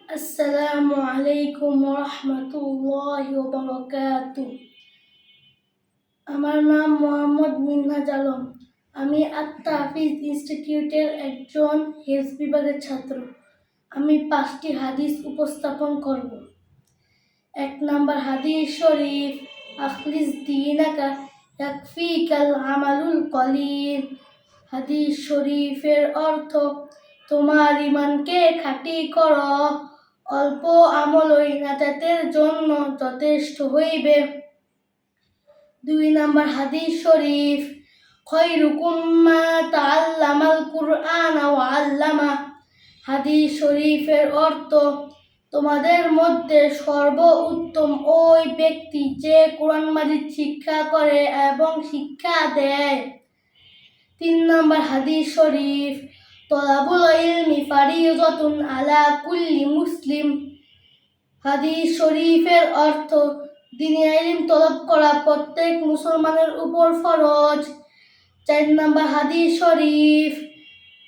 আসসালামু আলাইকুম রহমতুল্লাহি ওয়া বারাকাতুহু। আমার নাম মোহাম্মদ মিনহাজ আলম। আমি আত-তাহফিজ ইনস্টিটিউটের একজন হেফজ বিভাগের ছাত্র। আমি 5টি হাদিস উপস্থাপন করব। 1 নম্বর হাদিস শরীফ, আখলিস দীনাকা ইয়াকফিকাল আমালুল কলিল। হাদিস শরীফের অর্থ, তোমার ঈমানকে খাঁটি করো, অল্প আমলই নাজাতের জন্য যথেষ্ট হইবে। 2 নম্বর হাদিস শরীফ, খায়রুকুম মান তাআল্লামাল কুরআন ওয়া আল্লামা। হাদিস শরীফের অর্থ, তোমাদের মধ্যে সর্বোত্তম ওই ব্যক্তি যে কোরআন মাজিদ শিক্ষা করে এবং শিক্ষা দেয়। 3 নম্বর হাদিস শরীফ, তলাবুল ইলমি ফারিযাতুন আলা কুল্লি মুসলিম। হাদিস শরীফের অর্থ, দ্বীনি ইলম তলব করা প্রত্যেক মুসলমানের উপর ফরজ। 4 নম্বর হাদিস শরীফ,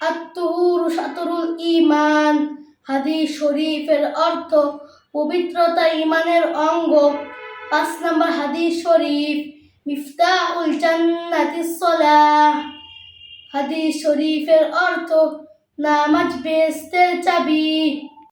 আত-তুহুরু শাতরুল ঈমান। হাদিস শরীফের অর্থ, পবিত্রতা ঈমানের অঙ্গ। 5 নম্বর হাদিস শরীফ, মিফতাহুল জান্নাতিস সালাহ। হাদিস শরীফের অর্থ, নামাজ বেহেশতের চাবি।